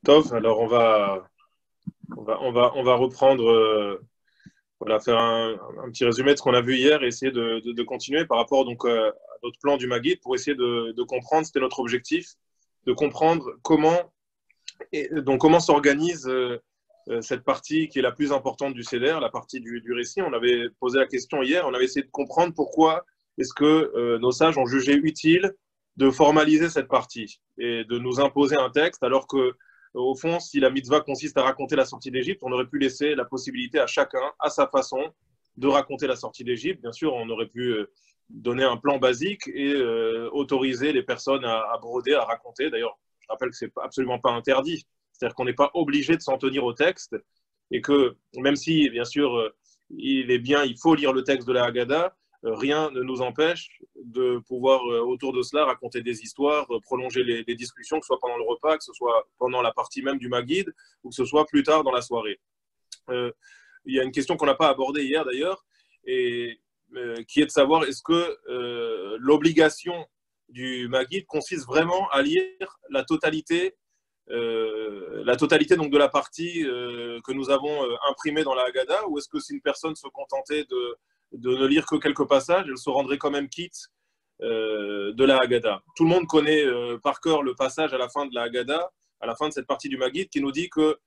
Tov, alors on va reprendre, voilà, faire un petit résumé de ce qu'on a vu hier et essayer de continuer par rapport donc à notre plan du Maguide pour essayer de comprendre, c'était notre objectif, de comprendre comment s'organise cette partie qui est la plus importante du CEDER, la partie du récit. On avait posé la question hier, on avait essayé de comprendre pourquoi est-ce que nos sages ont jugé utile de formaliser cette partie et de nous imposer un texte alors que au fond, si la mitzvah consiste à raconter la sortie d'Égypte, on aurait pu laisser la possibilité à chacun, à sa façon, de raconter la sortie d'Égypte. Bien sûr, on aurait pu donner un plan basique et autoriser les personnes à broder, à raconter. D'ailleurs, je rappelle que ce n'est absolument pas interdit. C'est-à-dire qu'on n'est pas obligé de s'en tenir au texte et que même si, bien sûr, il faut lire le texte de la Haggadah, rien ne nous empêche de pouvoir, autour de cela, raconter des histoires, prolonger les discussions, que ce soit pendant le repas, que ce soit pendant la partie même du Maguide, ou que ce soit plus tard dans la soirée. Il y a une question qu'on n'a pas abordée hier d'ailleurs, et qui est de savoir est-ce que l'obligation du Maguide consiste vraiment à lire la totalité donc de la partie que nous avons imprimée dans la Haggadah, ou est-ce que si une personne se contentait de ne lire que quelques passages, elle se rendrait quand même quitte de la Haggadah. Tout le monde connaît par cœur le passage à la fin de la Haggadah, à la fin de cette partie du Maguide, qui nous dit que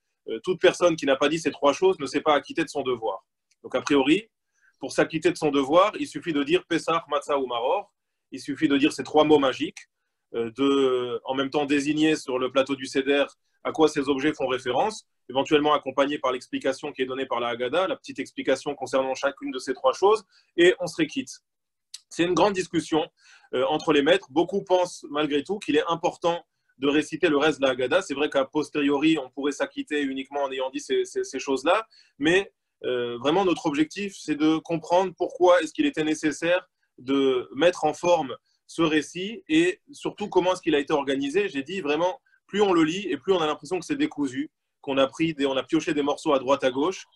toute personne qui n'a pas dit ces trois choses ne s'est pas acquittée de son devoir. Donc a priori, pour s'acquitter de son devoir, il suffit de dire Pessah, Matzah ou Maror, il suffit de dire ces trois mots magiques, en même temps désigner sur le plateau du Seder à quoi ces objets font référence, éventuellement accompagné par l'explication qui est donnée par la Haggadah, la petite explication concernant chacune de ces trois choses, et on serait quitte. C'est une grande discussion entre les maîtres. Beaucoup pensent malgré tout qu'il est important de réciter le reste de la Haggadah. C'est vrai qu'à posteriori, on pourrait s'acquitter uniquement en ayant dit ces choses-là, mais vraiment notre objectif, c'est de comprendre pourquoi est-ce qu'il était nécessaire de mettre en forme ce récit et surtout comment est-ce qu'il a été organisé. J'ai dit vraiment, plus on le lit et plus on a l'impression que c'est décousu, qu'on a on a pioché des morceaux à droite à gauche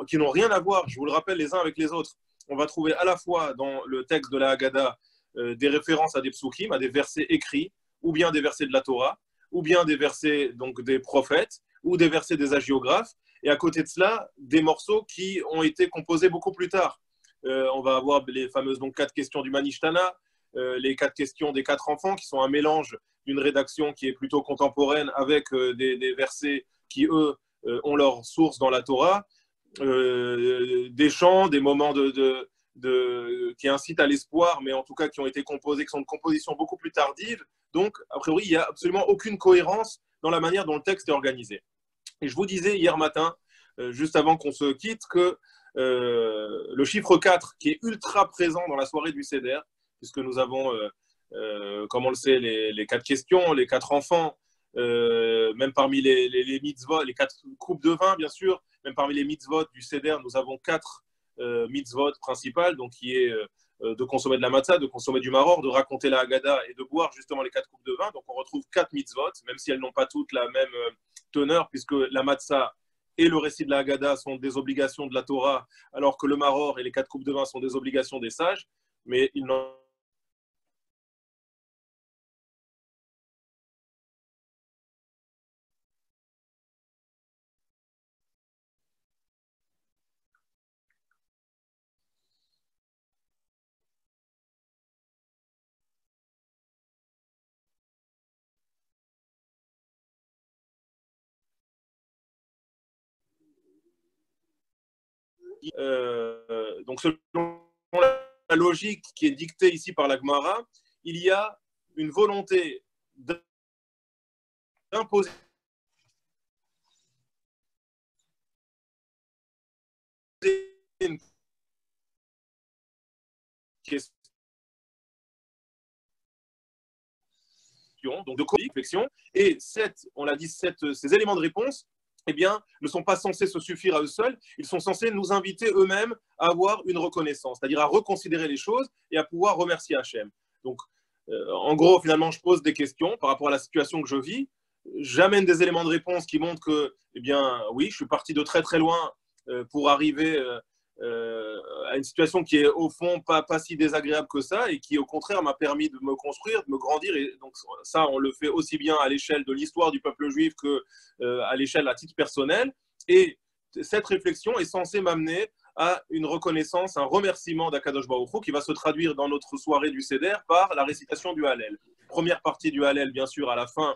qui n'ont rien à voir, je vous le rappelle, les uns avec les autres. On va trouver à la fois dans le texte de la Haggadah des références à des psukim, à des versets écrits, ou bien des versets de la Torah, ou bien des versets donc des prophètes, ou des versets des hagiographes, et à côté de cela, des morceaux qui ont été composés beaucoup plus tard. On va avoir les fameuses donc 4 questions du Manishtana, les 4 questions des 4 enfants, qui sont un mélange d'une rédaction qui est plutôt contemporaine avec des versets qui, eux, ont leur source dans la Torah, des chants, des moments qui incitent à l'espoir, mais en tout cas qui ont été composés, qui sont de composition beaucoup plus tardive. Donc, a priori, il n'y a absolument aucune cohérence dans la manière dont le texte est organisé. Et je vous disais hier matin, juste avant qu'on se quitte, que le chiffre 4, qui est ultra présent dans la soirée du Seder, puisque nous avons, comme on le sait, les 4 questions, les 4 enfants, même parmi les mitzvot, les 4 coupes de vin, bien sûr, même parmi les mitzvot du Seder, nous avons 4 mitzvot principales, donc qui est de consommer de la matzah, de consommer du maror, de raconter la Haggadah et de boire justement les 4 coupes de vin. Donc on retrouve 4 mitzvot, même si elles n'ont pas toutes la même teneur, puisque la matzah et le récit de la Haggadah sont des obligations de la Torah, alors que le maror et les 4 coupes de vin sont des obligations des sages, mais ils n'ont donc selon la logique qui est dictée ici par la Gemara, il y a une volonté d'imposer une question, donc de réflexion, et on l'a dit, ces éléments de réponse, eh bien, ne sont pas censés se suffire à eux seuls, ils sont censés nous inviter eux-mêmes à avoir une reconnaissance, c'est-à-dire à reconsidérer les choses et à pouvoir remercier Hachem. Donc, en gros, finalement, je pose des questions par rapport à la situation que je vis, j'amène des éléments de réponse qui montrent que, eh bien, oui, je suis parti de très très loin pour arriver à une situation qui est au fond pas si désagréable que ça et qui au contraire m'a permis de me construire, de me grandir. Et donc ça, on le fait aussi bien à l'échelle de l'histoire du peuple juif que à l'échelle à titre personnel. Et cette réflexion est censée m'amener à une reconnaissance, un remerciement d'Akadosh Baruch Hu qui va se traduire dans notre soirée du Seder par la récitation du Hallel. Première partie du Hallel, bien sûr, à la fin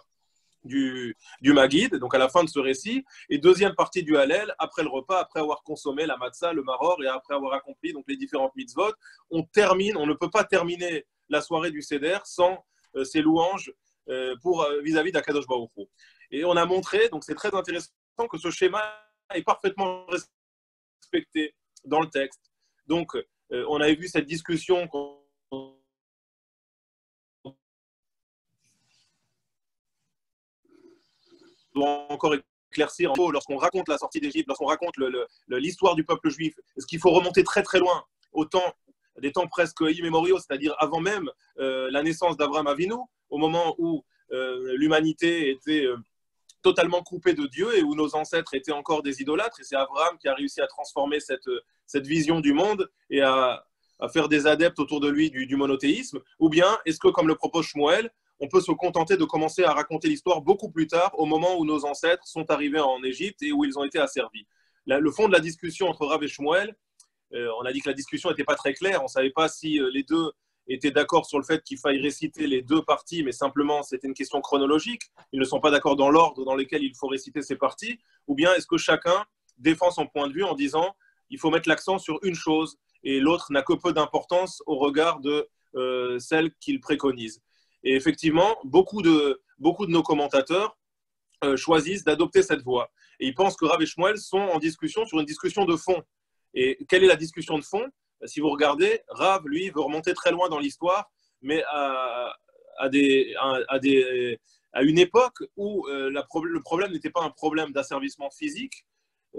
du Maguid, donc à la fin de ce récit, et deuxième partie du Hallel, après le repas, après avoir consommé la matzah, le maror, et après avoir accompli donc, les différentes mitzvot, on ne peut pas terminer la soirée du Seder sans ces louanges vis-à-vis d'Akadosh Baruch Hu. Et on a montré, donc c'est très intéressant, que ce schéma est parfaitement respecté dans le texte. Donc, on avait vu cette discussion doit encore éclaircir lorsqu'on raconte la sortie d'Égypte, lorsqu'on raconte l'histoire du peuple juif. Est-ce qu'il faut remonter très très loin, des temps presque immémoriaux, c'est-à-dire avant même la naissance d'Abraham Avinu, au moment où l'humanité était totalement coupée de Dieu et où nos ancêtres étaient encore des idolâtres. Et c'est Abraham qui a réussi à transformer cette vision du monde et à faire des adeptes autour de lui du monothéisme. Ou bien est-ce que, comme le propose Shmuel, on peut se contenter de commencer à raconter l'histoire beaucoup plus tard, au moment où nos ancêtres sont arrivés en Égypte et où ils ont été asservis. Le fond de la discussion entre Rav et Shmuel, on a dit que la discussion n'était pas très claire, on ne savait pas si les deux étaient d'accord sur le fait qu'il faille réciter les deux parties, mais simplement c'était une question chronologique, ils ne sont pas d'accord dans l'ordre dans lequel il faut réciter ces parties, ou bien est-ce que chacun défend son point de vue en disant il faut mettre l'accent sur une chose et l'autre n'a que peu d'importance au regard de celle qu'il préconise. Et effectivement, beaucoup de nos commentateurs choisissent d'adopter cette voie. Et ils pensent que Rav et Shmuel sont en discussion sur une discussion de fond. Et quelle est la discussion de fond? Si vous regardez, Rav, lui, veut remonter très loin dans l'histoire, mais à une époque où le problème n'était pas un problème d'asservissement physique,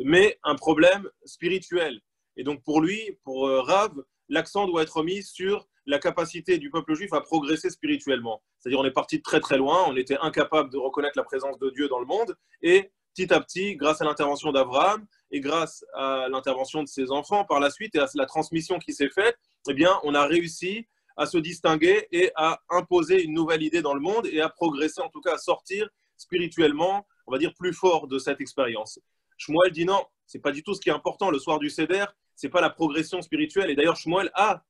mais un problème spirituel. Et donc pour lui, pour Rav, l'accent doit être mis sur la capacité du peuple juif à progresser spirituellement. C'est-à-dire on est parti de très très loin, on était incapable de reconnaître la présence de Dieu dans le monde, et petit à petit, grâce à l'intervention d'Abraham et grâce à l'intervention de ses enfants par la suite et à la transmission qui s'est faite, eh bien, on a réussi à se distinguer et à imposer une nouvelle idée dans le monde et à progresser, en tout cas à sortir spirituellement, on va dire, plus fort de cette expérience. Shmuel dit non, c'est pas du tout ce qui est important. Le soir du Seder, c'est pas la progression spirituelle. Et d'ailleurs, Shmuel a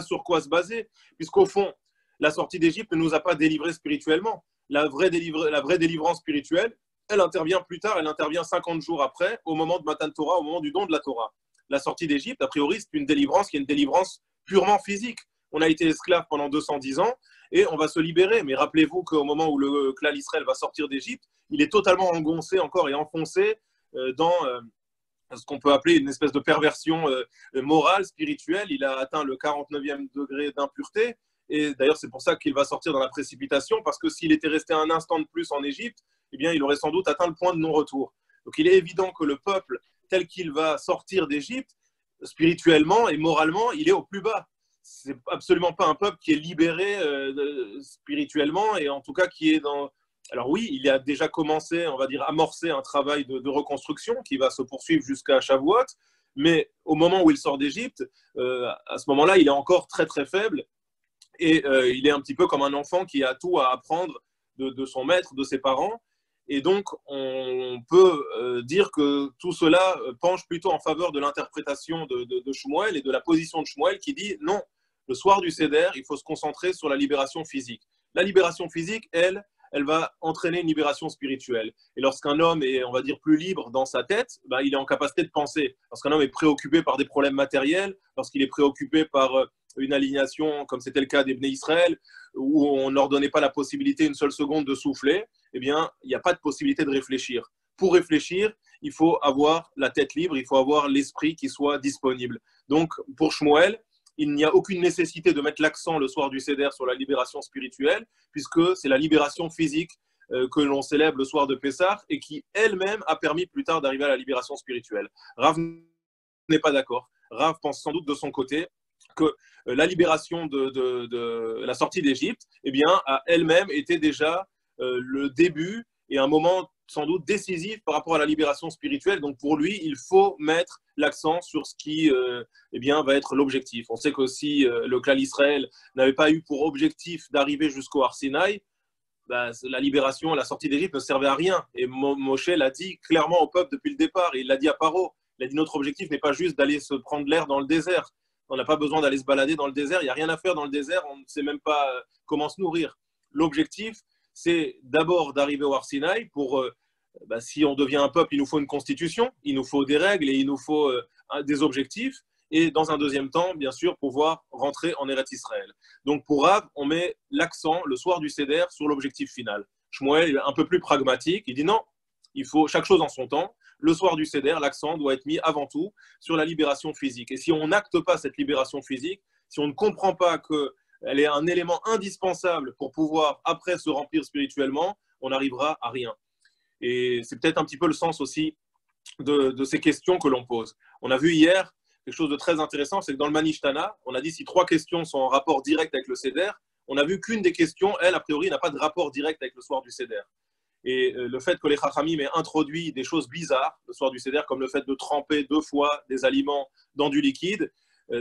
sur quoi se baser, puisqu'au fond, la sortie d'Égypte ne nous a pas délivrés spirituellement. La vraie délivrance spirituelle, elle intervient plus tard, elle intervient 50 jours après, au moment de Matan Torah, au moment du don de la Torah. La sortie d'Égypte, a priori, c'est une délivrance qui est une délivrance purement physique. On a été esclave pendant 210 ans et on va se libérer. Mais rappelez-vous qu'au moment où le clan Israël va sortir d'Égypte, il est totalement engoncé encore et enfoncé dans ce qu'on peut appeler une espèce de perversion morale, spirituelle. Il a atteint le 49e degré d'impureté. Et d'ailleurs, c'est pour ça qu'il va sortir dans la précipitation, parce que s'il était resté un instant de plus en Égypte, eh bien, il aurait sans doute atteint le point de non-retour. Donc, il est évident que le peuple, tel qu'il va sortir d'Égypte, spirituellement et moralement, il est au plus bas. C'est absolument pas un peuple qui est libéré spirituellement, et en tout cas qui est dans... Alors oui, il a déjà commencé, on va dire, amorcé un travail de reconstruction qui va se poursuivre jusqu'à Shavuot, mais au moment où il sort d'Égypte, à ce moment-là, il est encore très très faible, et il est un petit peu comme un enfant qui a tout à apprendre de son maître, de ses parents. Et donc, on peut dire que tout cela penche plutôt en faveur de l'interprétation de Shmuel et de la position de Shmuel qui dit non, le soir du Seder, il faut se concentrer sur la libération physique. La libération physique, elle va entraîner une libération spirituelle. Et lorsqu'un homme est, on va dire, plus libre dans sa tête, ben, il est en capacité de penser. Lorsqu'un homme est préoccupé par des problèmes matériels, lorsqu'il est préoccupé par une alignation, comme c'était le cas des Bnei Israël, où on ne leur donnait pas la possibilité une seule seconde de souffler, eh bien, il n'y a pas de possibilité de réfléchir. Pour réfléchir, il faut avoir la tête libre, il faut avoir l'esprit qui soit disponible. Donc, pour Shmuel, il n'y a aucune nécessité de mettre l'accent le soir du Seder sur la libération spirituelle, puisque c'est la libération physique que l'on célèbre le soir de Pessah et qui elle-même a permis plus tard d'arriver à la libération spirituelle. Rav n'est pas d'accord. Rav pense sans doute de son côté que la libération de la sortie d'Égypte, eh bien, a elle-même été déjà le début et un moment sans doute décisif par rapport à la libération spirituelle. Donc pour lui, il faut mettre l'accent sur ce qui eh bien, va être l'objectif. On sait qu'aussi le clan Israël n'avait pas eu pour objectif d'arriver jusqu'au Har Sinaï. Ben, la libération, la sortie d'Égypte ne servait à rien. Et Moshe l'a dit clairement au peuple depuis le départ. Et il l'a dit à Paro. Il a dit notre objectif n'est pas juste d'aller se prendre l'air dans le désert. On n'a pas besoin d'aller se balader dans le désert. Il n'y a rien à faire dans le désert. On ne sait même pas comment se nourrir. L'objectif, c'est d'abord d'arriver au Har Sinaï pour, si on devient un peuple, il nous faut une constitution, il nous faut des règles et il nous faut des objectifs. Et dans un deuxième temps, bien sûr, pouvoir rentrer en Eretz Israël. Donc pour Rav, on met l'accent le soir du Seder sur l'objectif final. Shmuel est un peu plus pragmatique. Il dit non, il faut chaque chose en son temps. Le soir du Seder, l'accent doit être mis avant tout sur la libération physique. Et si on n'acte pas cette libération physique, si on ne comprend pas qu'elle est un élément indispensable pour pouvoir après se remplir spirituellement, on n'arrivera à rien. Et c'est peut-être un petit peu le sens aussi de ces questions que l'on pose. On a vu hier quelque chose de très intéressant, c'est que dans le Manishtana, on a dit si 3 questions sont en rapport direct avec le Seder, on a vu qu'une des questions, elle, a priori, n'a pas de rapport direct avec le soir du Seder. Et le fait que les Chachamim aient introduit des choses bizarres le soir du Seder, comme le fait de tremper 2 fois des aliments dans du liquide,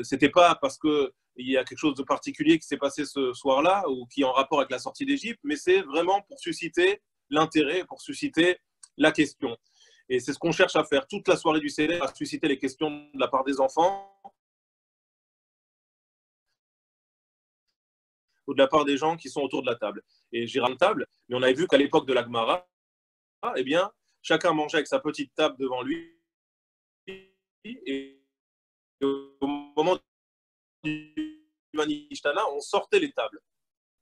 c'était pas parce qu'il y a quelque chose de particulier qui s'est passé ce soir-là ou qui est en rapport avec la sortie d'Égypte, mais c'est vraiment pour susciter l'intérêt, pour susciter la question. Et c'est ce qu'on cherche à faire toute la soirée du Seder, à susciter les questions de la part des enfants ou de la part des gens qui sont autour de la table. Et j'ai une table, mais on avait vu qu'à l'époque de la Gemara, eh bien, chacun mangeait avec sa petite table devant lui. Et au moment du Manishtana, on sortait les tables.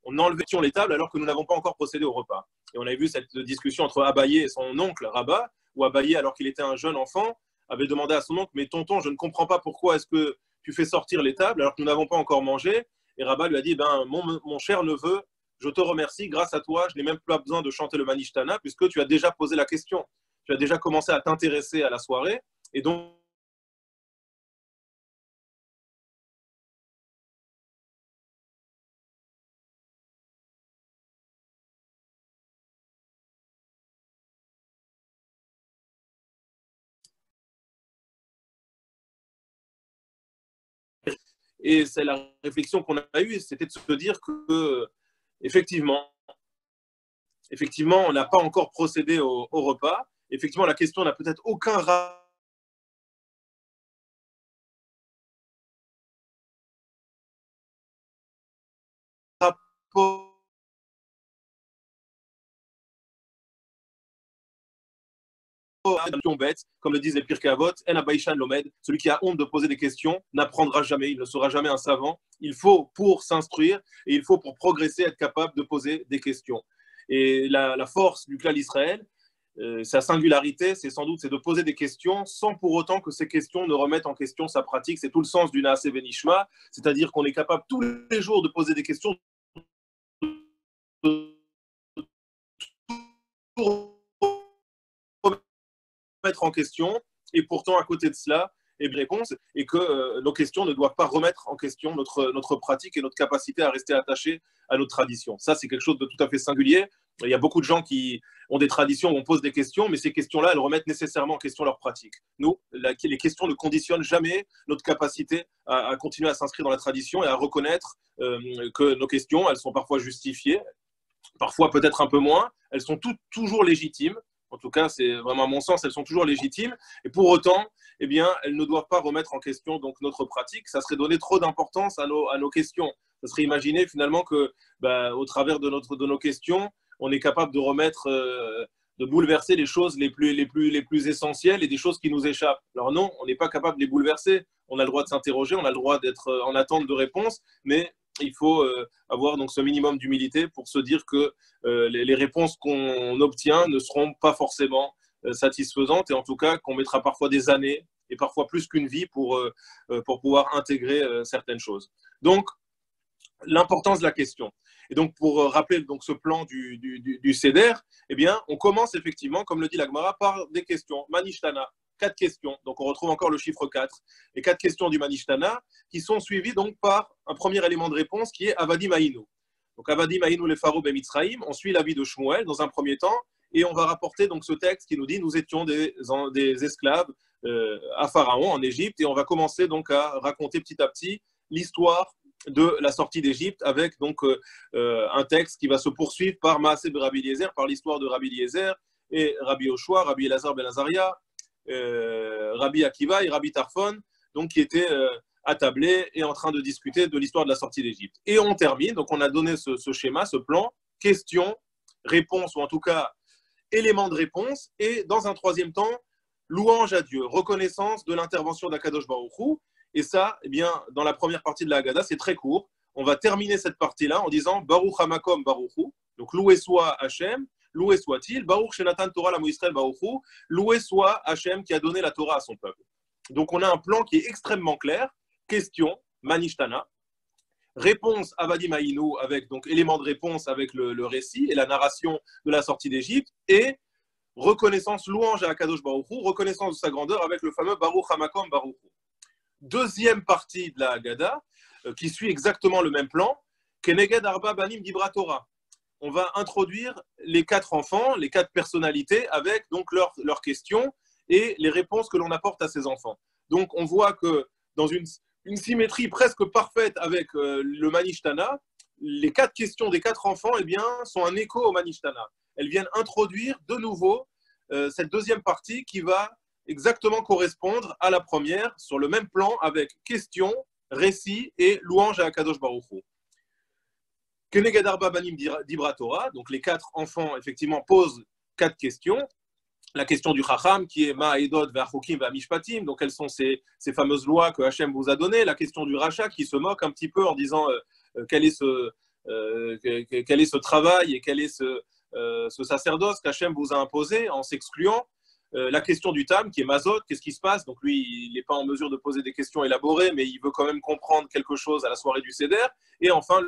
On enlevait les tables alors que nous n'avons pas encore procédé au repas. Et on avait vu cette discussion entre Abaye et son oncle Rabba, où Abaye, alors qu'il était un jeune enfant, avait demandé à son oncle, mais tonton, je ne comprends pas pourquoi est-ce que tu fais sortir les tables alors que nous n'avons pas encore mangé. Et Rabba lui a dit, mon cher neveu, je te remercie, grâce à toi, je n'ai même pas besoin de chanter le Manishtana, puisque tu as déjà posé la question. Tu as déjà commencé à t'intéresser à la soirée, et donc et c'est la réflexion qu'on a eue, c'était de se dire que, effectivement, on n'a pas encore procédé au repas. Effectivement, la question n'a peut-être aucun rapport bête, comme le disent les Pirkei Avot, En Abaishan Lomed, celui qui a honte de poser des questions n'apprendra jamais, il ne sera jamais un savant. Il faut, pour s'instruire, et il faut pour progresser, être capable de poser des questions. Et la force du clan Israël, sa singularité, c'est sans doute de poser des questions sans pour autant que ces questions ne remettent en question sa pratique. C'est tout le sens du Naaseh Benishma, c'est-à-dire qu'on est capable tous les jours de poser des questions pour remettre en question, et pourtant à côté de cela, et réponse, et que nos questions ne doivent pas remettre en question notre pratique et notre capacité à rester attachés à notre tradition. Ça, c'est quelque chose de tout à fait singulier. Il y a beaucoup de gens qui ont des traditions où on pose des questions, mais ces questions-là, elles remettent nécessairement en question leur pratique. Nous, les questions ne conditionnent jamais notre capacité à continuer à s'inscrire dans la tradition et à reconnaître que nos questions, elles sont parfois justifiées, parfois peut-être un peu moins, elles sont toujours légitimes. En tout cas, c'est vraiment à mon sens, elles sont toujours légitimes. Et pour autant, eh bien, elles ne doivent pas remettre en question donc notre pratique. Ça serait donner trop d'importance à nos questions. Ça serait imaginer finalement que, au travers de nos questions, on est capable de remettre, de bouleverser les choses les plus essentielles et des choses qui nous échappent. Alors non, on n'est pas capable de les bouleverser. On a le droit de s'interroger, on a le droit d'être en attente de réponses, mais il faut avoir donc ce minimum d'humilité pour se dire que les réponses qu'on obtient ne seront pas forcément satisfaisantes et en tout cas qu'on mettra parfois des années et parfois plus qu'une vie pour pouvoir intégrer certaines choses. Donc, l'importance de la question. Et donc, pour rappeler donc, ce plan du Seder, eh bien, on commence effectivement, comme le dit la Gemara, par des questions. Manishtana, 4 questions. Donc, on retrouve encore le chiffre 4. Les 4 questions du Manishtana qui sont suivies donc par un premier élément de réponse qui est Avadim Aïnou. Donc, Avadim Aïnou le Pharo Bemitzraïm. On suit l'avis de Shmuel dans un premier temps. et on va rapporter donc ce texte qui nous dit nous étions des esclaves à Pharaon en Égypte, et on va commencer donc à raconter petit à petit l'histoire de la sortie d'Égypte avec donc un texte qui va se poursuivre par Maaseh de Rabbi Eliezer, par l'histoire de Rabbi Eliezer et Rabbi Yoshua, Rabbi Elazar ben Azaria, Rabbi Akiva et Rabbi Tarfon, donc qui étaient attablés et en train de discuter de l'histoire de la sortie d'Égypte. Et on termine, donc on a donné ce schéma, ce plan, question, réponse, ou en tout cas élément de réponse, et dans un troisième temps, louange à Dieu, reconnaissance de l'intervention d'Akadosh Baruch Hu. Et ça, eh bien, dans la première partie de la Haggadah, c'est très court. On va terminer cette partie-là en disant Baruch Hamakom Baruch Hu, donc loué soit Hachem, loué soit-il, Baruch Shenatan Torah Lamo Israël Baruch Hu, loué soit Hachem qui a donné la Torah à son peuple. Donc on a un plan qui est extrêmement clair. Question, Manishtana. Réponse Avadim Haïnou, avec donc élément de réponse avec le récit et la narration de la sortie d'Égypte, et reconnaissance, louange à Akadosh Baruch Hu, reconnaissance de sa grandeur avec le fameux Baruch Hamakom Baruch Hu. Deuxième partie de la Haggadah, qui suit exactement le même plan, Keneged Arba Banim Dibra Torah. On va introduire les 4 enfants, les 4 personnalités, avec donc leurs questions et les réponses que l'on apporte à ces enfants. Donc on voit que dans une symétrie presque parfaite avec le Manishtana, les 4 questions des 4 enfants eh bien, sont un écho au Manishtana. Elles viennent introduire de nouveau cette deuxième partie qui va exactement correspondre à la première, sur le même plan, avec question, récit et louange à Akadosh Baruch Hu. Keneged Arba Banim Dibra Torah, donc les 4 enfants effectivement posent 4 questions. La question du Chacham qui est Ma'edot Ve'achokim Ve'amishpatim, donc quelles sont ces fameuses lois que Hachem vous a données. La question du Racha qui se moque un petit peu en disant quel est ce travail et quel est ce sacerdoce qu'Hachem vous a imposé en s'excluant. La question du Tam qui est Mazot, qu'est-ce qui se passe? Donc lui, il n'est pas en mesure de poser des questions élaborées, mais il veut quand même comprendre quelque chose à la soirée du Seder. Et enfin,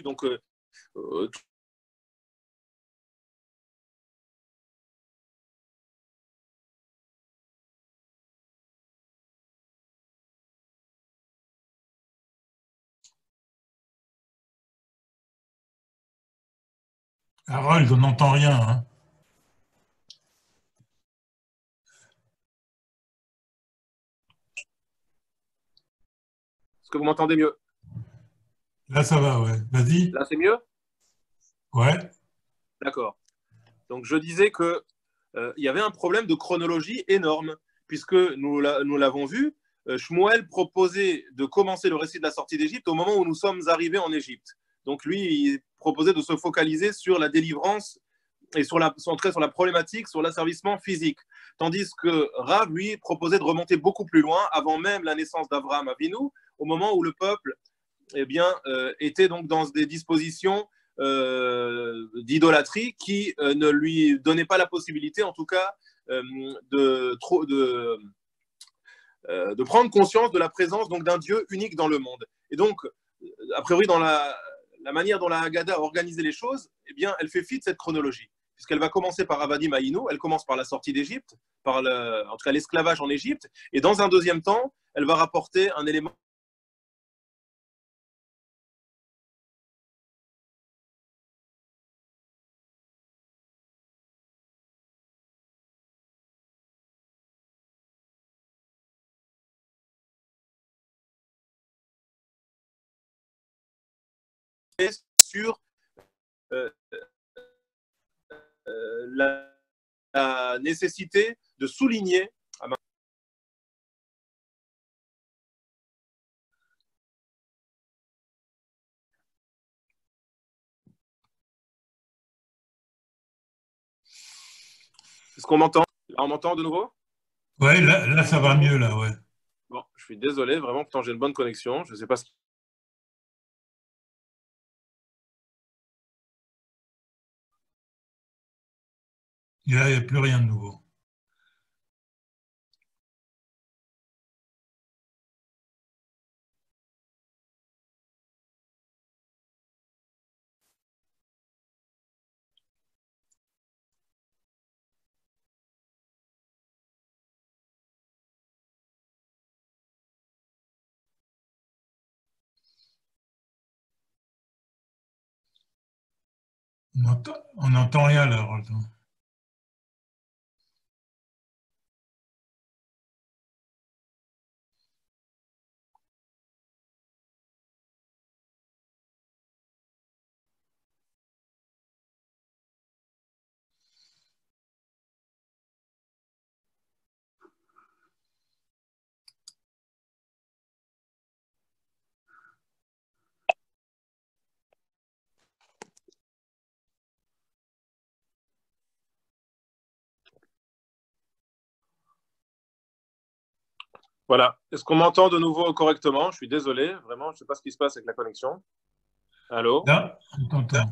donc Harold, on n'entend rien. Hein. est-ce que vous m'entendez mieux? Là, ça va, ouais. Vas-y. Là, c'est mieux? Ouais. D'accord. Donc je disais que il y avait un problème de chronologie énorme, puisque nous l'avons vu, Shmuel proposait de commencer le récit de la sortie d'Égypte au moment où nous sommes arrivés en Égypte. Donc lui, il proposait de se focaliser sur la délivrance et centré sur la problématique, sur l'asservissement physique. Tandis que Rav, lui, proposait de remonter beaucoup plus loin, avant même la naissance d'Abraham Avinu, au moment où le peuple eh bien, était donc dans des dispositions d'idolâtrie qui ne lui donnaient pas la possibilité, en tout cas, de prendre conscience de la présence donc d'un Dieu unique dans le monde. Et donc, a priori, dans la manière dont la Haggadah a organisé les choses, eh bien, elle fait fi de cette chronologie, puisqu'elle va commencer par Avadim Haïnou, elle commence par la sortie d'Égypte, en tout cas l'esclavage en Égypte, et dans un deuxième temps, elle va rapporter un élément sur euh, la nécessité de souligner. Est-ce qu'on m'entend? Là, on m'entend de nouveau? Ouais, là, ça va mieux, là, ouais. Bon, je suis désolé, vraiment, pourtant j'ai une bonne connexion. Je ne sais pas ce Il n'y a plus rien de nouveau. On n'entend rien là. Voilà. Est-ce qu'on m'entend de nouveau correctement? Je suis désolé, vraiment, je ne sais pas ce qui se passe avec la connexion. Allô? Là, on t'entend.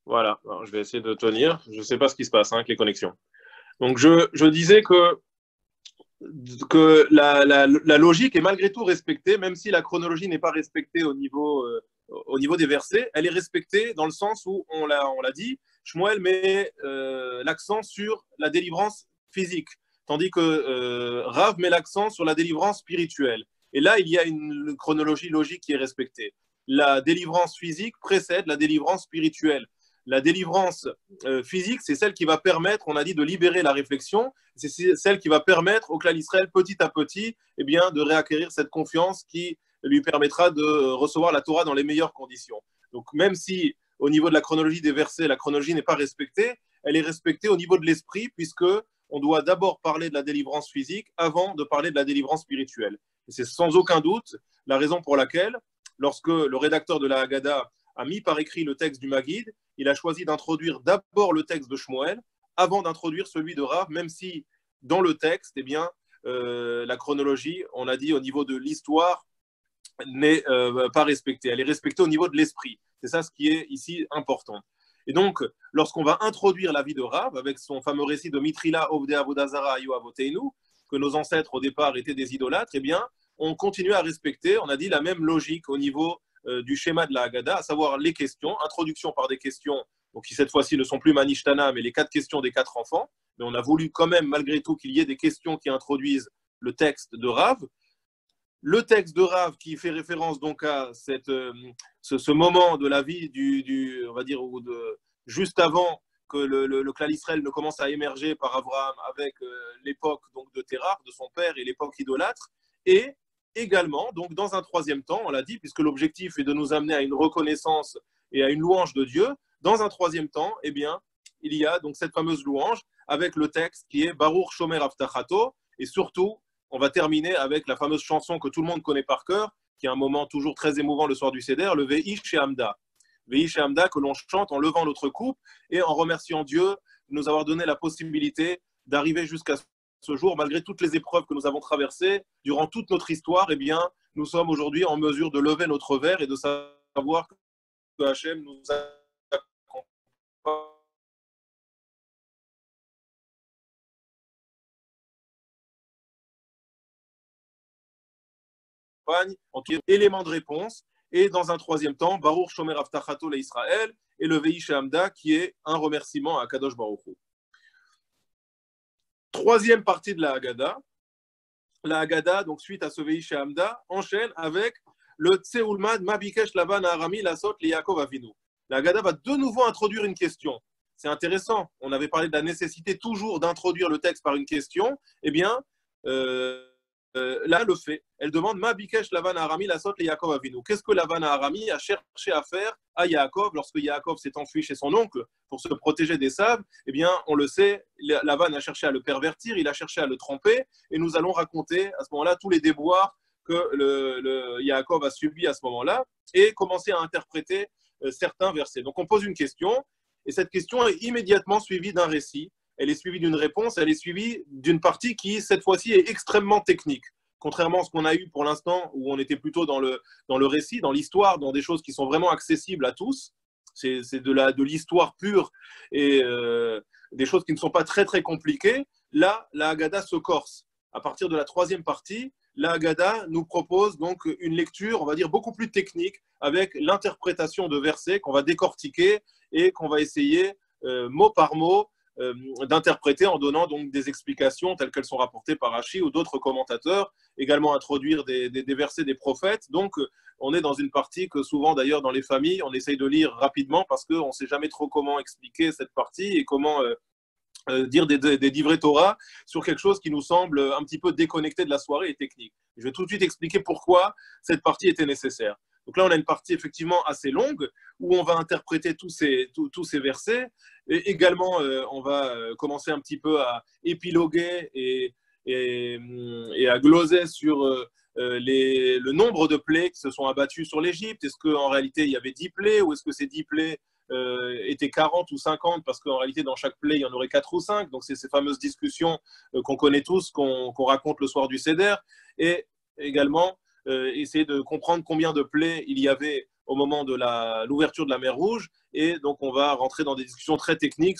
Voilà. Alors, je vais essayer de tenir. Je ne sais pas ce qui se passe avec les connexions. Donc, je disais que la logique est malgré tout respectée, même si la chronologie n'est pas respectée au niveau des versets, elle est respectée dans le sens où, on l'a dit, Shmuel met l'accent sur la délivrance physique, tandis que Rav met l'accent sur la délivrance spirituelle. Et là, il y a une chronologie logique qui est respectée. La délivrance physique précède la délivrance spirituelle. La délivrance physique, c'est celle qui va permettre, on a dit, de libérer la réflexion. C'est celle qui va permettre au clan Israël, petit à petit, eh bien, de réacquérir cette confiance qui lui permettra de recevoir la Torah dans les meilleures conditions. Donc, même si au niveau de la chronologie des versets, la chronologie n'est pas respectée, elle est respectée au niveau de l'esprit, puisque on doit d'abord parler de la délivrance physique avant de parler de la délivrance spirituelle. Et c'est sans aucun doute la raison pour laquelle, lorsque le rédacteur de la Haggadah a mis par écrit le texte du Maguid, il a choisi d'introduire d'abord le texte de Shmuel avant d'introduire celui de Rav, même si dans le texte, eh bien, la chronologie, on a dit au niveau de l'histoire, n'est pas respectée. Elle est respectée au niveau de l'esprit. C'est ça ce qui est ici important. Et donc, lorsqu'on va introduire la vie de Rav avec son fameux récit de Mitrila, Ovde Avodazara, Ayo Avoteinu, que nos ancêtres au départ étaient des idolâtres, eh bien, on continue à respecter, on a dit, la même logique au niveau du schéma de la Haggadah, à savoir les questions, introduction par des questions, donc qui cette fois-ci ne sont plus Manishtana, mais les 4 questions des 4 enfants. Mais on a voulu quand même, malgré tout, qu'il y ait des questions qui introduisent le texte de Rav. Le texte de Rav qui fait référence donc à ce moment de la vie on va dire, juste avant que le clan Israël ne commence à émerger par Abraham avec l'époque donc de Terah, de son père, et l'époque idolâtre. Et également, donc dans un troisième temps, on l'a dit, puisque l'objectif est de nous amener à une reconnaissance et à une louange de Dieu, dans un troisième temps, eh bien, il y a donc cette fameuse louange avec le texte qui est Baruch Shomer Avtachato, et surtout, on va terminer avec la fameuse chanson que tout le monde connaît par cœur, qui est un moment toujours très émouvant le soir du Seder, le Veish et Hamda. Veish et Hamda que l'on chante en levant notre coupe et en remerciant Dieu de nous avoir donné la possibilité d'arriver jusqu'à ce jour, malgré toutes les épreuves que nous avons traversées, durant toute notre histoire, eh bien, nous sommes aujourd'hui en mesure de lever notre verre et de savoir que Hachem nous accompagne en tant qu'élément de réponse. Et dans un troisième temps, Baruch Shomer Avtachato le Israël et le Veish Hamda qui est un remerciement à Kadosh Baruch Hu. Troisième partie de la Haggadah. La Haggadah, donc suite à ce Veish Hamda, enchaîne avec le Tseulmad Mabikesh Laban Arami Lasot li Yaakov Avinu. La Haggadah va de nouveau introduire une question. C'est intéressant. On avait parlé de la nécessité toujours d'introduire le texte par une question. Eh bien, là, le fait. Elle demande Ma bikesh Lavan Arami la sot le Yaakov Avinu. Qu'est-ce que Lavan Arami a cherché à faire à Yaakov lorsque Yaakov s'est enfui chez son oncle pour se protéger des sables? Eh bien, on le sait, Lavan a cherché à le pervertir, il a cherché à le tromper, et nous allons raconter à ce moment-là tous les déboires que le Yaakov a subis à ce moment-là et commencer à interpréter certains versets. Donc, on pose une question, et cette question est immédiatement suivie d'un récit. Elle est suivie d'une réponse, elle est suivie d'une partie qui, cette fois-ci, est extrêmement technique. Contrairement à ce qu'on a eu pour l'instant, où on était plutôt dans le récit, dans l'histoire, dans des choses qui sont vraiment accessibles à tous. C'est de l'histoire pure et des choses qui ne sont pas très, très compliquées. Là, la Haggadah se corse. À partir de la troisième partie, la Haggadah nous propose donc une lecture, on va dire, beaucoup plus technique, avec l'interprétation de versets qu'on va décortiquer et qu'on va essayer, mot par mot, d'interpréter en donnant donc des explications telles qu'elles sont rapportées par Rashi ou d'autres commentateurs, également introduire des versets des prophètes. Donc, on est dans une partie que souvent, d'ailleurs, dans les familles, on essaye de lire rapidement parce qu'on ne sait jamais trop comment expliquer cette partie et comment dire des divrei Torah sur quelque chose qui nous semble un petit peu déconnecté de la soirée et technique. Je vais tout de suite expliquer pourquoi cette partie était nécessaire. Donc là, on a une partie effectivement assez longue où on va interpréter tous ces versets. Et également, on va commencer un petit peu à épiloguer et à gloser sur le nombre de plaies qui se sont abattus sur l'Égypte. Est-ce qu'en réalité, il y avait 10 plaies ou est-ce que ces 10 plaies étaient 40 ou 50 parce qu'en réalité, dans chaque plaie, il y en aurait 4 ou 5. Donc, c'est ces fameuses discussions qu'on connaît tous, qu'on raconte le soir du Seder. Et également, essayer de comprendre combien de plaies il y avait au moment de l'ouverture de la mer Rouge. Et donc, on va rentrer dans des discussions très techniques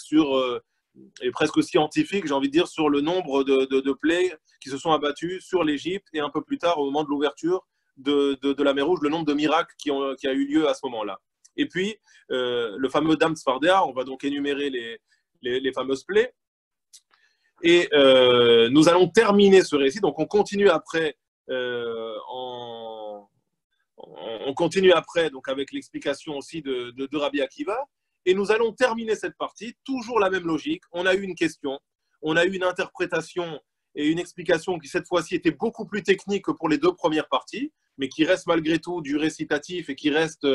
et presque scientifiques, j'ai envie de dire, sur le nombre de plaies qui se sont abattues sur l'Égypte et un peu plus tard, au moment de l'ouverture de la mer Rouge, le nombre de miracles qui a eu lieu à ce moment-là. Et puis, le fameux Dam Tzfardea, on va donc énumérer les fameuses plaies. Et nous allons terminer ce récit. Donc, on continue après donc avec l'explication aussi de Rabbi Akiva. Et nous allons terminer cette partie, toujours la même logique. On a eu une question, on a eu une interprétation et une explication qui, cette fois-ci, était beaucoup plus technique que pour les 2 premières parties, mais qui reste malgré tout du récitatif et qui reste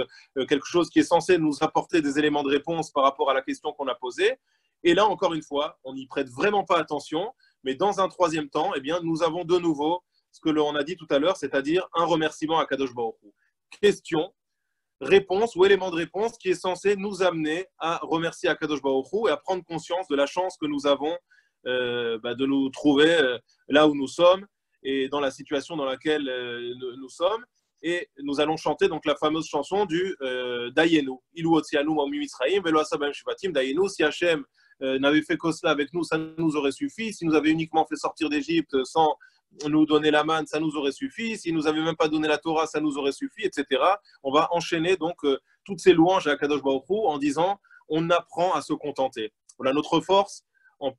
quelque chose qui est censé nous apporter des éléments de réponse par rapport à la question qu'on a posée. Et là, encore une fois, on n'y prête vraiment pas attention, mais dans un troisième temps, eh bien, nous avons de nouveau ce que l'on a dit tout à l'heure, c'est-à-dire un remerciement à Kadosh Baruch Hu. Question, réponse ou élément de réponse qui est censé nous amener à remercier Akadosh Baruch Hu et à prendre conscience de la chance que nous avons de nous trouver là où nous sommes et dans la situation dans laquelle nous sommes. Et nous allons chanter donc la fameuse chanson du Dayenu. Ilu Otzianu Ma'mi Mitzrayim Velo Asa B'hem Shvatim Dayenu. Si Hachem n'avait fait que cela avec nous, ça nous aurait suffi. Si nous avait uniquement fait sortir d'Égypte sans nous donner la manne, ça nous aurait suffi. S'il nous avait même pas donné la Torah, ça nous aurait suffi, etc. On va enchaîner donc toutes ces louanges à Kadosh Baruch Hu en disant on apprend à se contenter. Voilà notre force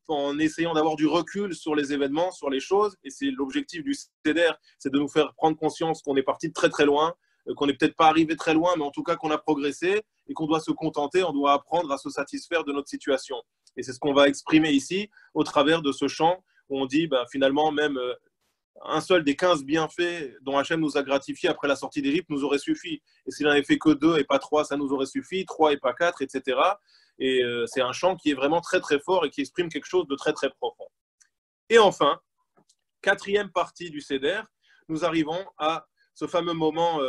en essayant d'avoir du recul sur les événements, sur les choses. Et c'est l'objectif du Seder, c'est de nous faire prendre conscience qu'on est parti de très très loin, qu'on n'est peut-être pas arrivé très loin, mais en tout cas qu'on a progressé et qu'on doit se contenter, on doit apprendre à se satisfaire de notre situation. Et c'est ce qu'on va exprimer ici au travers de ce chant où on dit finalement même un seul des 15 bienfaits dont Hachem nous a gratifiés après la sortie d'Égypte nous aurait suffi. Et s'il n'en avait fait que 2 et pas 3, ça nous aurait suffi, 3 et pas 4, etc. Et c'est un chant qui est vraiment très très fort et qui exprime quelque chose de très très profond. Et enfin, 4e partie du Seder, nous arrivons à ce fameux moment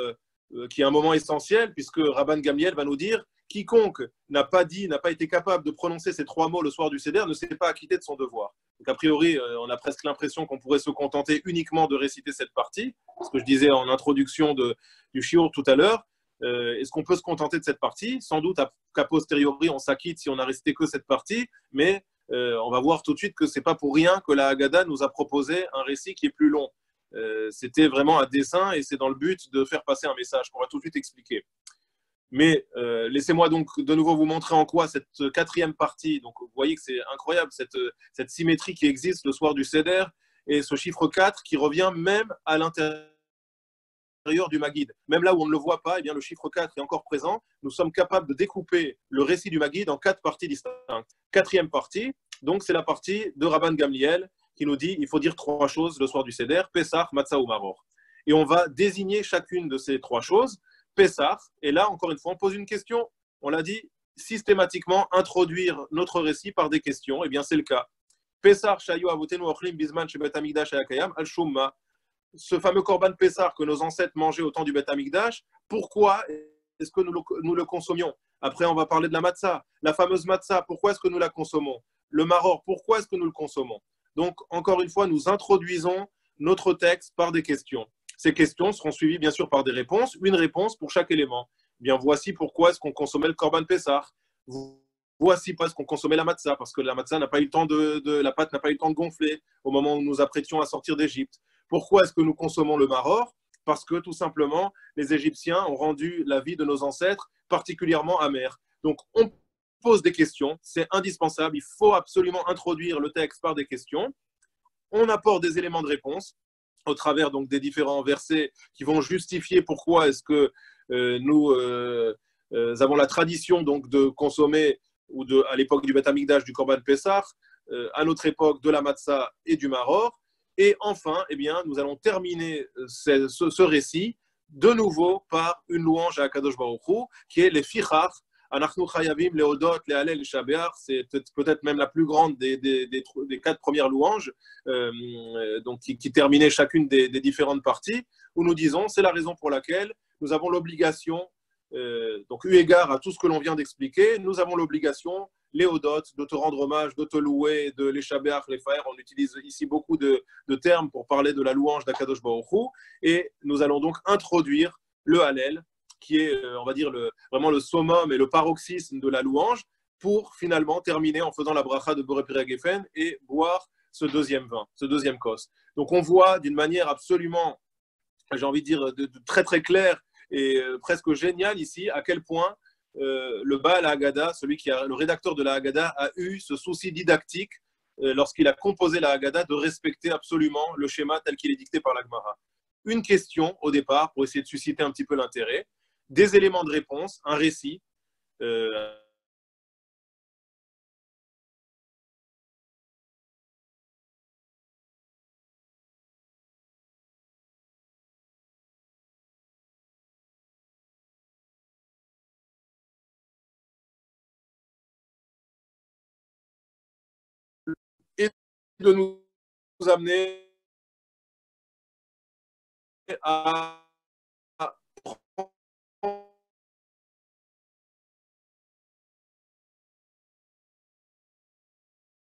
qui est un moment essentiel, puisque Rabban Gamliel va nous dire quiconque n'a pas été capable de prononcer ces 3 mots le soir du Seder ne s'est pas acquitté de son devoir. Donc a priori, on a presque l'impression qu'on pourrait se contenter uniquement de réciter cette partie, ce que je disais en introduction du shiur tout à l'heure. Est-ce qu'on peut se contenter de cette partie? Sans doute qu'a posteriori, on s'acquitte si on n'a récité que cette partie, mais on va voir tout de suite que ce n'est pas pour rien que la Haggadah nous a proposé un récit qui est plus long. C'était vraiment à dessein et c'est dans le but de faire passer un message qu'on va tout de suite expliquer. Mais laissez-moi donc de nouveau vous montrer en quoi cette 4e partie, donc vous voyez que c'est incroyable cette symétrie qui existe le soir du Seder et ce chiffre 4 qui revient même à l'intérieur du Maguid. Même là où on ne le voit pas, eh bien, le chiffre 4 est encore présent. Nous sommes capables de découper le récit du Maguid en 4 parties distinctes. 4e partie, donc c'est la partie de Rabban Gamliel qui nous dit il faut dire 3 choses le soir du Seder, Pessah, Matzah ou Maror. Et on va désigner chacune de ces 3 choses. Pessah, et là, encore une fois, on pose une question. On l'a dit, systématiquement, introduire notre récit par des questions. Eh bien, c'est le cas. Pessah, Shayu Avotenu Ochlim Bizman Shebet Hamikdash Hayakayam, Al-Shumma. Ce fameux Korban Pessah que nos ancêtres mangeaient au temps du Beth Hamikdash, pourquoi est-ce que nous le consommions? Après, on va parler de la matzah. La fameuse matzah, pourquoi est-ce que nous la consommons? Le maror, pourquoi est-ce que nous le consommons? Donc, encore une fois, nous introduisons notre texte par des questions. Ces questions seront suivies bien sûr par des réponses, une réponse pour chaque élément. Bien, voici pourquoi est-ce qu'on consommait le Korban Pessah. Voici pourquoi est-ce qu'on consommait la matzah, parce que la matzah n'a pas eu le temps la pâte n'a pas eu le temps de gonfler au moment où nous apprêtions à sortir d'Égypte. Pourquoi est-ce que nous consommons le maror? Parce que tout simplement, les Égyptiens ont rendu la vie de nos ancêtres particulièrement amère. Donc, on pose des questions, c'est indispensable, il faut absolument introduire le texte par des questions. On apporte des éléments de réponse au travers donc des différents versets qui vont justifier pourquoi est-ce que nous avons la tradition donc de consommer ou à l'époque du Beth Amikdash du Korban Pessah, à notre époque de la Matzah et du Maror. Et enfin, eh bien, nous allons terminer ce récit de nouveau par une louange à Akadosh Baruch Hu, qui est les Fichach, Anachnu Chayavim, les Odot, les Halel, les Shabeach. C'est peut-être même la plus grande des 4 premières louanges, donc qui terminaient chacune des différentes parties, où nous disons, c'est la raison pour laquelle nous avons l'obligation, donc eu égard à tout ce que l'on vient d'expliquer, nous avons l'obligation, Léodot, de te rendre hommage, de te louer, de l'échabeach, les faer. On utilise ici beaucoup de termes pour parler de la louange d'Akadosh Baruch Hu. Et nous allons donc introduire le Hallel, qui est, on va dire, vraiment le summum et le paroxysme de la louange, pour finalement terminer en faisant la bracha de Boré Pirei Geffen et boire ce deuxième vin, ce deuxième kos. Donc on voit d'une manière absolument, j'ai envie de dire, de très très claire et presque géniale ici, à quel point le Baal Haggadah, le rédacteur de la Haggadah, a eu ce souci didactique lorsqu'il a composé la Haggadah de respecter absolument le schéma tel qu'il est dicté par la Gemara. Une question au départ pour essayer de susciter un petit peu l'intérêt, des éléments de réponse, un récit. Et de nous amener à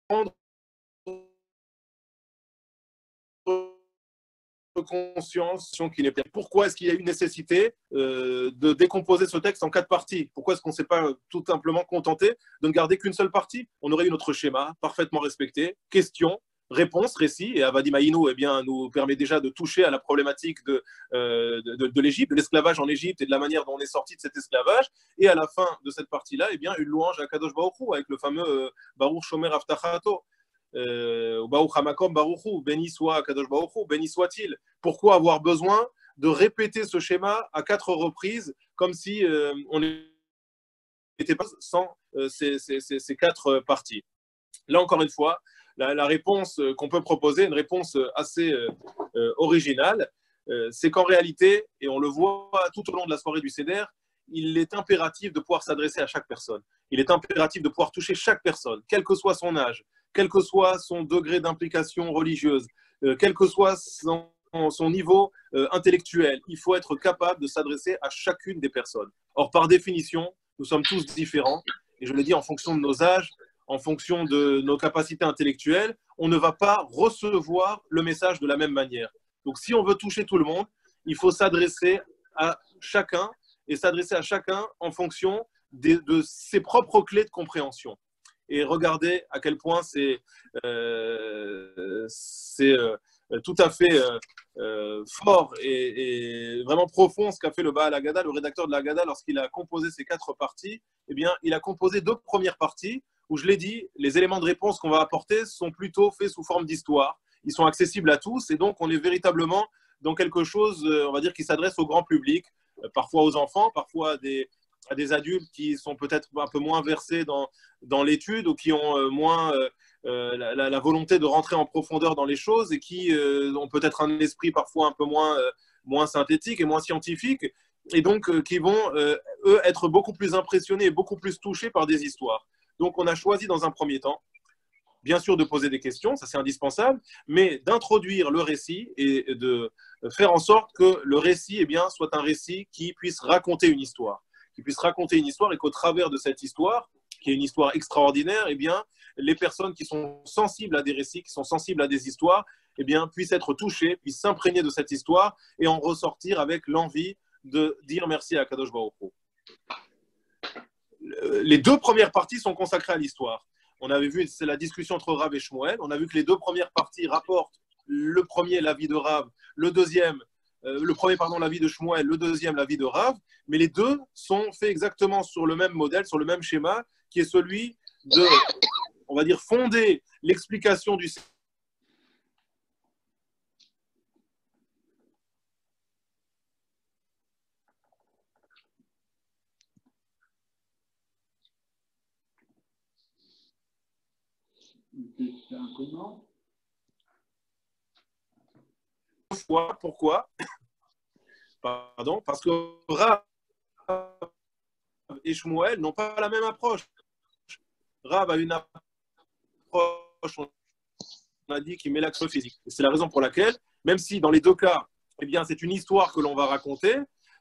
prendre conscience qu'il est. Pourquoi est-ce qu'il y a eu nécessité de décomposer ce texte en 4 parties? Pourquoi est-ce qu'on ne s'est pas tout simplement contenté de ne garder qu'une seule partie? On aurait eu notre schéma parfaitement respecté, question, réponse, récit, et Avadim Hayinu, eh bien, nous permet déjà de toucher à la problématique de l'Égypte, de l'esclavage en Égypte et de la manière dont on est sorti de cet esclavage. Et à la fin de cette partie-là, eh bien, une louange à Kadosh Baruch Hu avec le fameux Baruch Shomer Avtachato. Baruch Hamakom Baruchu, béni soit Kadosh Baruchu, béni soit-il. Pourquoi avoir besoin de répéter ce schéma à 4 reprises, comme si on n'était pas sans ces 4 parties? Là, encore une fois, la réponse qu'on peut proposer, une réponse assez originale, c'est qu'en réalité, et on le voit tout au long de la soirée du Seder, il est impératif de pouvoir s'adresser à chaque personne. Il est impératif de pouvoir toucher chaque personne, quel que soit son âge, quel que soit son degré d'implication religieuse, quel que soit son niveau intellectuel. Il faut être capable de s'adresser à chacune des personnes. Or, par définition, nous sommes tous différents, et je le dis en fonction de nos âges, en fonction de nos capacités intellectuelles, on ne va pas recevoir le message de la même manière. Donc, si on veut toucher tout le monde, il faut s'adresser à chacun, et s'adresser à chacun en fonction de ses propres clés de compréhension. Et regardez à quel point c'est tout à fait fort et vraiment profond ce qu'a fait le Baal Haggadah, le rédacteur de la Haggadah, lorsqu'il a composé ces 4 parties. Eh bien, il a composé 2 premières parties où, je l'ai dit, les éléments de réponse qu'on va apporter sont plutôt faits sous forme d'histoire. Ils sont accessibles à tous et donc on est véritablement dans quelque chose, on va dire, qui s'adresse au grand public, parfois aux enfants, parfois à des adultes qui sont peut-être un peu moins versés dans l'étude ou qui ont moins la volonté de rentrer en profondeur dans les choses et qui ont peut-être un esprit parfois un peu moins synthétique et moins scientifique, et donc qui vont, eux, être beaucoup plus impressionnés et beaucoup plus touchés par des histoires. Donc on a choisi dans un premier temps, bien sûr, de poser des questions, ça c'est indispensable, mais d'introduire le récit et de faire en sorte que le récit, eh bien, soit un récit qui puisse raconter une histoire. Et qu'au travers de cette histoire, qui est une histoire extraordinaire, eh bien, les personnes qui sont sensibles à des récits, qui sont sensibles à des histoires, eh bien, puissent être touchées, puissent s'imprégner de cette histoire et en ressortir avec l'envie de dire merci à Kadosh Baruch Hu. Les 2 premières parties sont consacrées à l'histoire. On avait vu, c'est la discussion entre Rav et Shmuel. On a vu que les 2 premières parties rapportent le premier, l'avis de Rav, le premier, l'avis de Shmuel, le deuxième, l'avis de Rav. Mais les 2 sont faits exactement sur le même modèle, sur le même schéma, qui est celui de, on va dire, fonder l'explication du fois. Pourquoi? Pardon, parce que Rav et Shmuel n'ont pas la même approche. Rav a une approche, on a dit, qui met l'accent physique. C'est la raison pour laquelle, même si dans les deux cas, eh bien, c'est une histoire que l'on va raconter,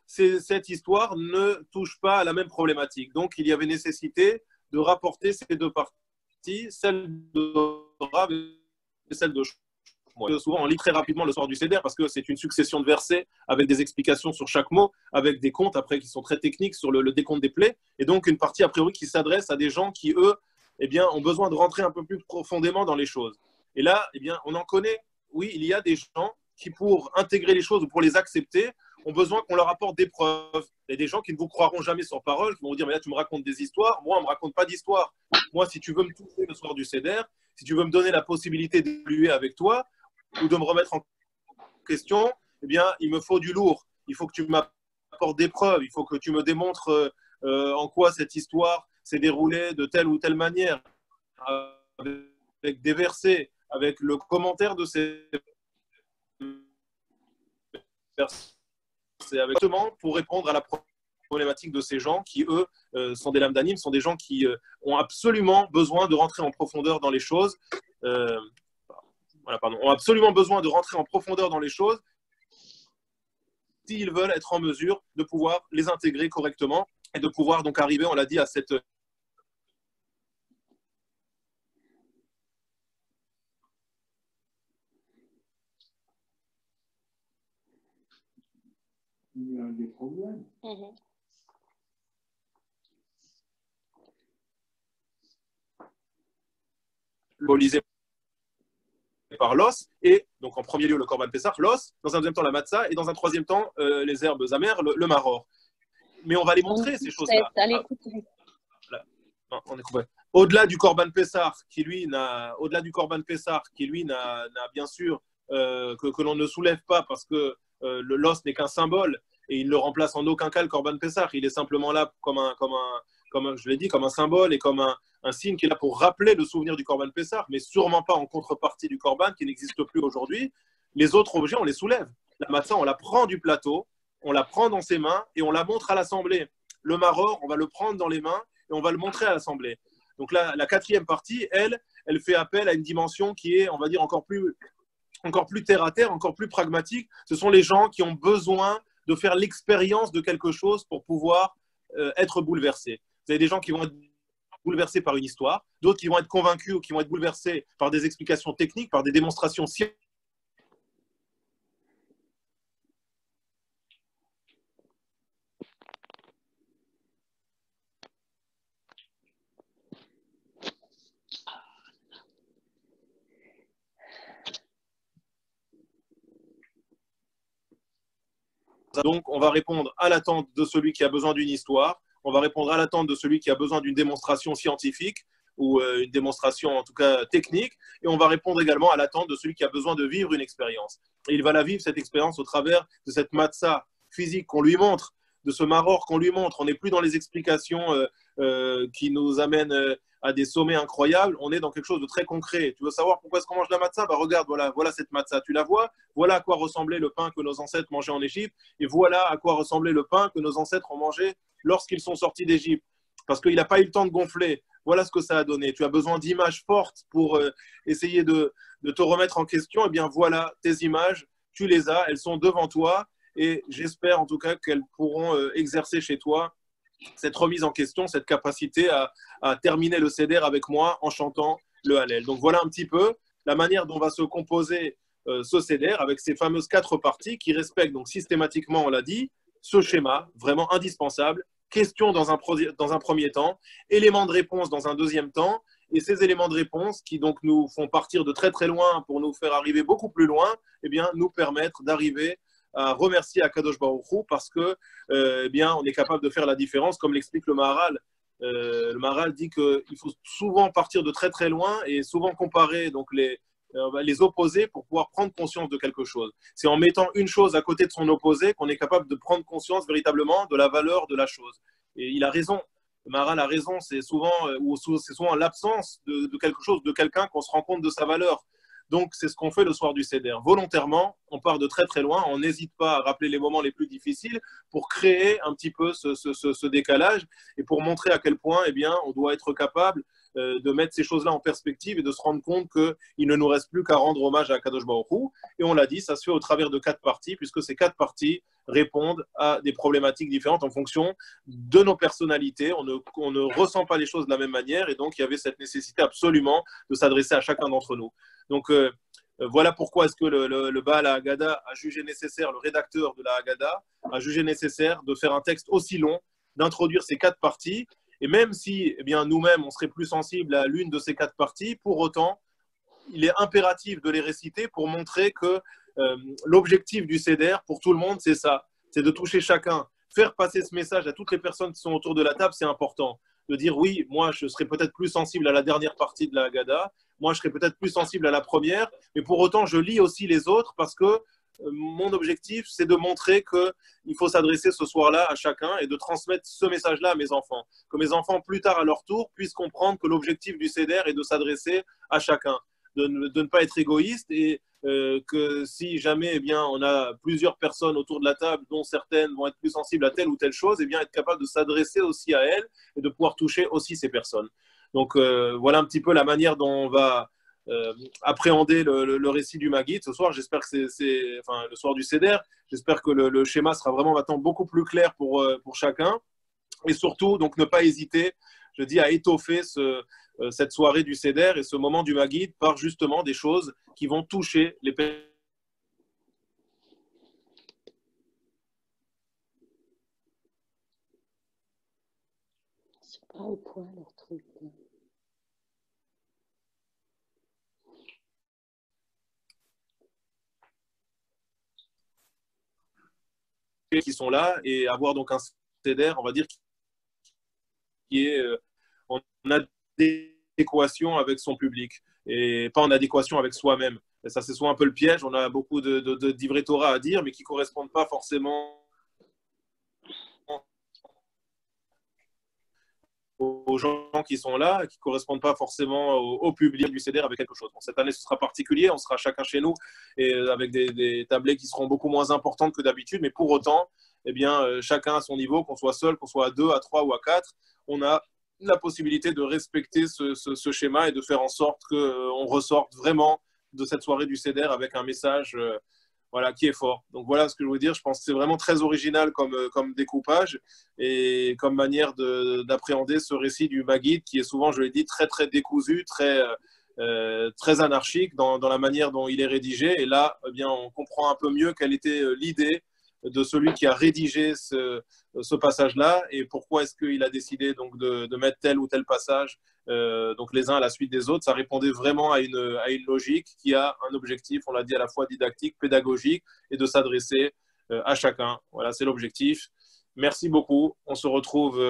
cette histoire ne touche pas à la même problématique. Donc, il y avait nécessité de rapporter ces deux parties, celle de Rav et celle de Shmuel. Souvent, on lit très rapidement le soir du Seder parce que c'est une succession de versets avec des explications sur chaque mot, avec des comptes après qui sont très techniques sur le décompte des plaies, et donc une partie a priori qui s'adresse à des gens qui, eux, eh bien, ont besoin de rentrer un peu plus profondément dans les choses. Et là, eh bien, on en connaît. Oui, il y a des gens qui, pour intégrer les choses ou pour les accepter, ont besoin qu'on leur apporte des preuves. Il y a des gens qui ne vous croiront jamais sur parole, qui vont vous dire, mais là, tu me racontes des histoires. Moi, on ne me raconte pas d'histoires. Moi, si tu veux me toucher le soir du Seder, si tu veux me donner la possibilité d'évoluer avec toi ou de me remettre en question, eh bien, il me faut du lourd. Il faut que tu m'apportes des preuves. Il faut que tu me démontres en quoi cette histoire s'est déroulée de telle ou telle manière, avec des versets, avec le commentaire de ces versets, pour répondre à la problématique de ces gens qui, eux, sont des lames d'anime, sont des gens qui ont absolument besoin de rentrer en profondeur dans les choses. Ont absolument besoin de rentrer en profondeur dans les choses s'ils veulent être en mesure de pouvoir les intégrer correctement et de pouvoir donc arriver, on l'a dit, à cette il y a des problèmes. symbolisé par l'os, et donc en premier lieu le Korban Pessah, l'os, dans un deuxième temps la matzah, et dans un troisième temps les herbes amères, le maror. Mais on va les montrer, ces choses-là. Au-delà du Korban Pessah, qui lui n'a bien sûr que l'on ne soulève pas parce que l'os n'est qu'un symbole et il ne remplace en aucun cas le Korban Pessah. Il est simplement là comme je l'ai dit, comme un symbole et comme un signe qui est là pour rappeler le souvenir du Korban Pessah, mais sûrement pas en contrepartie du Korban qui n'existe plus aujourd'hui. Les autres objets, on les soulève. La matzah, on la prend du plateau, on la prend dans ses mains et on la montre à l'assemblée. Le maror, on va le prendre dans les mains et on va le montrer à l'assemblée. Donc là, la quatrième partie, elle fait appel à une dimension qui est, on va dire, encore plus terre à terre, encore plus pragmatique. Ce sont les gens qui ont besoin de faire l'expérience de quelque chose pour pouvoir être bouleversés. Vous avez des gens qui vont être bouleversés par une histoire, d'autres qui vont être convaincus ou qui vont être bouleversés par des explications techniques, par des démonstrations scientifiques. Donc, on va répondre à l'attente de celui qui a besoin d'une histoire, on va répondre à l'attente de celui qui a besoin d'une démonstration scientifique ou une démonstration en tout cas technique, et on va répondre également à l'attente de celui qui a besoin de vivre une expérience. Et il va la vivre, cette expérience, au travers de cette matzah physique qu'on lui montre, de ce maror qu'on lui montre. On n'est plus dans les explications qui nous amènent à des sommets incroyables, on est dans quelque chose de très concret. Tu veux savoir pourquoi est-ce qu'on mange la matzah? Bah regarde, voilà cette matzah, tu la vois? Voilà à quoi ressemblait le pain que nos ancêtres mangeaient en Égypte, et voilà à quoi ressemblait le pain que nos ancêtres ont mangé lorsqu'ils sont sortis d'Égypte. Parce qu'il n'a pas eu le temps de gonfler. Voilà ce que ça a donné. Tu as besoin d'images fortes pour essayer de te remettre en question. Eh bien voilà, tes images, tu les as, elles sont devant toi, et j'espère en tout cas qu'elles pourront exercer chez toi cette remise en question, cette capacité à terminer le Seder avec moi en chantant le Hallel. Donc voilà un petit peu la manière dont va se composer ce Seder avec ces fameuses 4 parties qui respectent donc systématiquement, on l'a dit, ce schéma vraiment indispensable. Question dans un premier temps, éléments de réponse dans un deuxième temps, et ces éléments de réponse qui donc nous font partir de très très loin pour nous faire arriver beaucoup plus loin, eh bien, nous permettre d'arriver à remercier Akadosh Baruch Hu parce que eh bien, on est capable de faire la différence, comme l'explique le Maharal le Maharal dit qu'il faut souvent partir de très très loin et souvent comparer donc les opposés pour pouvoir prendre conscience de quelque chose. C'est en mettant une chose à côté de son opposé qu'on est capable de prendre conscience véritablement de la valeur de la chose. Et il a raison. Maharal a raison, c'est souvent l'absence de quelque chose, de quelqu'un qu'on se rend compte de sa valeur. Donc, c'est ce qu'on fait le soir du Seder. Volontairement, on part de très très loin, on n'hésite pas à rappeler les moments les plus difficiles pour créer un petit peu ce décalage et pour montrer à quel point, eh bien, on doit être capable de mettre ces choses-là en perspective et de se rendre compte qu'il ne nous reste plus qu'à rendre hommage à Kadosh Baruch Hu. Et on l'a dit, ça se fait au travers de 4 parties, puisque ces 4 parties répondent à des problématiques différentes en fonction de nos personnalités. On ne ressent pas les choses de la même manière, et donc il y avait cette nécessité absolument de s'adresser à chacun d'entre nous. Donc voilà pourquoi est-ce que le Baal Haggadah a jugé nécessaire, le rédacteur de la Haggadah a jugé nécessaire de faire un texte aussi long, d'introduire ces 4 parties. Et même si eh bien, nous-mêmes, on serait plus sensibles à l'une de ces 4 parties, pour autant, il est impératif de les réciter pour montrer que l'objectif du Seder, pour tout le monde, c'est ça. C'est de toucher chacun. Faire passer ce message à toutes les personnes qui sont autour de la table, c'est important. De dire, oui, moi, je serais peut-être plus sensible à la dernière partie de la Haggadah. Moi, je serais peut-être plus sensible à la première. Mais pour autant, je lis aussi les autres parce que mon objectif, c'est de montrer qu'il faut s'adresser ce soir-là à chacun et de transmettre ce message-là à mes enfants. Que mes enfants, plus tard à leur tour, puissent comprendre que l'objectif du Seder est de s'adresser à chacun, de ne pas être égoïste et que si jamais eh bien, on a plusieurs personnes autour de la table, dont certaines vont être plus sensibles à telle ou telle chose, eh bien, être capable de s'adresser aussi à elles et de pouvoir toucher aussi ces personnes. Donc voilà un petit peu la manière dont on va appréhender le récit du Maggid ce soir. J'espère que enfin, le soir du Seder, j'espère que le schéma sera vraiment maintenant beaucoup plus clair pour chacun. Et surtout, donc, ne pas hésiter, je dis, à étoffer cette soirée du Seder et ce moment du Maggid par justement des choses qui vont toucher les personnes. C'est pas au point leur truc. Qui sont là et avoir donc un Seder, on va dire, qui est en adéquation avec son public et pas en adéquation avec soi-même. Et ça, c'est souvent un peu le piège. On a beaucoup d'ivrei Torah à dire, mais qui ne correspondent pas forcément aux gens qui sont là, qui ne correspondent pas forcément au public du Seder avec quelque chose. Bon, cette année, ce sera particulier. On sera chacun chez nous et avec des tablés qui seront beaucoup moins importantes que d'habitude, mais pour autant, eh bien, chacun à son niveau, qu'on soit seul, qu'on soit à 2, à 3 ou à 4, on a la possibilité de respecter ce schéma et de faire en sorte qu'on ressorte vraiment de cette soirée du Seder avec un message voilà, qui est fort. Donc voilà ce que je veux dire. Je pense que c'est vraiment très original comme découpage et comme manière d'appréhender ce récit du Maggid qui est souvent, je l'ai dit, très très décousu, très anarchique dans la manière dont il est rédigé. Et là, eh bien, on comprend un peu mieux quelle était l'idée de celui qui a rédigé ce passage-là et pourquoi est-ce qu'il a décidé donc de mettre tel ou tel passage donc les uns à la suite des autres. Ça répondait vraiment à une logique qui a un objectif, on l'a dit, à la fois didactique, pédagogique et de s'adresser à chacun. Voilà, c'est l'objectif. Merci beaucoup. On se retrouve